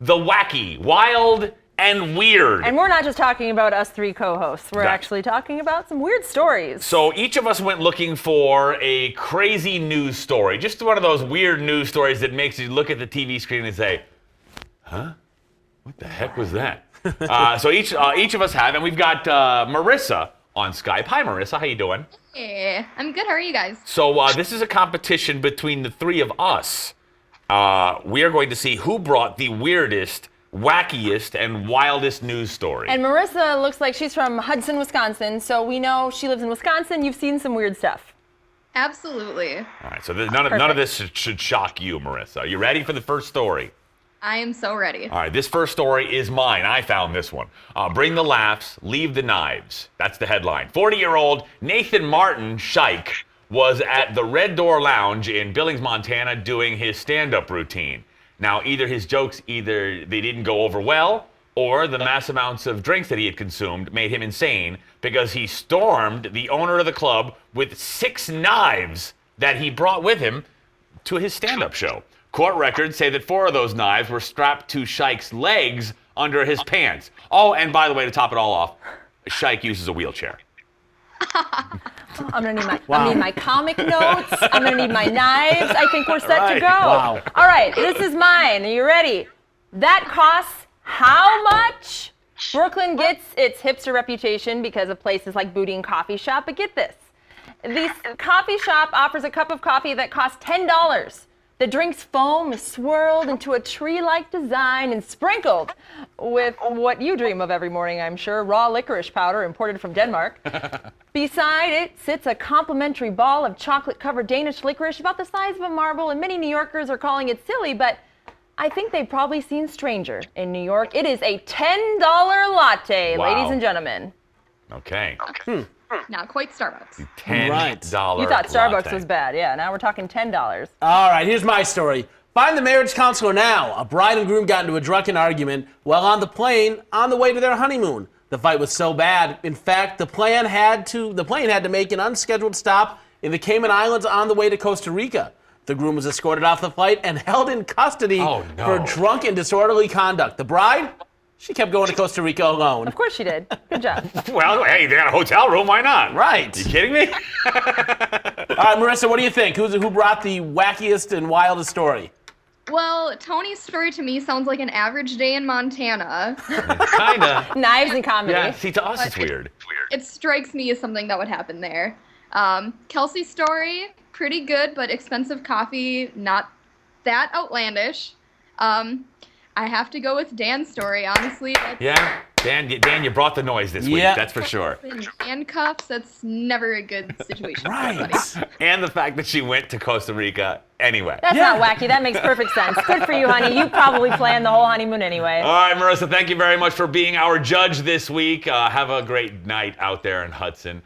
the wacky, wild, and weird. And we're not just talking about us three co-hosts. We're actually talking about some weird stories. So each of us went looking for a crazy news story. Just one of those weird news stories that makes you look at the TV screen and say, huh? What the heck was that? So each of us have, and we've got Marissa on Skype. Hi, Marissa. How you doing? Hey, I'm good. How are you guys? So this is a competition between the three of us. We are going to see who brought the weirdest, wackiest, and wildest news story. And Marissa looks like she's from Hudson, Wisconsin, so we know she lives in Wisconsin. You've seen some weird stuff. Absolutely. All right, so none of this should shock you, Marissa. Are you ready for the first story? I am so ready. All right, this first story is mine. I found this one. Bring the laughs, leave the knives. That's the headline. 40-year-old Nathan Martin Scheich was at the Red Door Lounge in Billings, Montana, doing his stand-up routine. Now, either his jokes, they didn't go over well, or the mass amounts of drinks that he had consumed made him insane because he stormed the owner of the club with 6 knives that he brought with him to his stand-up show. Court records say that 4 of those knives were strapped to Scheich's legs under his pants. Oh, and by the way, to top it all off, Scheich uses a wheelchair. I'm gonna need my comic notes. I'm gonna need my knives. I think we're set to go. Wow. All right, this is mine. Are you ready? That costs how much? Brooklyn gets its hipster reputation because of places like Booty and Coffee Shop, but get this. This coffee shop offers a cup of coffee that costs $10. The drink's foam is swirled into a tree-like design and sprinkled with what you dream of every morning, I'm sure, raw licorice powder imported from Denmark. Beside it sits a complimentary ball of chocolate-covered Danish licorice about the size of a marble, and many New Yorkers are calling it silly, but I think they've probably seen stranger in New York. It is a $10 latte, Wow. ladies and gentlemen. Okay. Not quite Starbucks. $10 Right. You thought Starbucks latte. was bad. Yeah, now we're talking $10. All right, here's my story. Find the marriage counselor now. A bride and groom got into a drunken argument while on the plane on the way to their honeymoon. The fight was so bad, in fact, the plane had to make an unscheduled stop in the Cayman Islands on the way to Costa Rica. The groom was escorted off the flight and held in custody for drunk and disorderly conduct. The bride, she kept going to Costa Rica alone. Of course she did. Good job. Well, hey, they got a hotel room. Why not? Right. You kidding me? All right, Marissa, what do you think? Who brought the wackiest and wildest story? Well, Tony's story to me sounds like an average day in Montana. Kinda. Knives and comedy. Yeah, see, to us it's weird. It strikes me as something that would happen there. Kelsey's story, pretty good, but expensive coffee, not that outlandish. I have to go with Dan's story, honestly. Yeah, Dan, you brought the noise this week, Yeah. that's for sure. In handcuffs, that's never a good situation for Right. anybody. And the fact that she went to Costa Rica anyway. That's not wacky. That makes perfect sense. Good for you, honey. You probably planned the whole honeymoon anyway. All right, Marissa, thank you very much for being our judge this week. Have a great night out there in Hudson.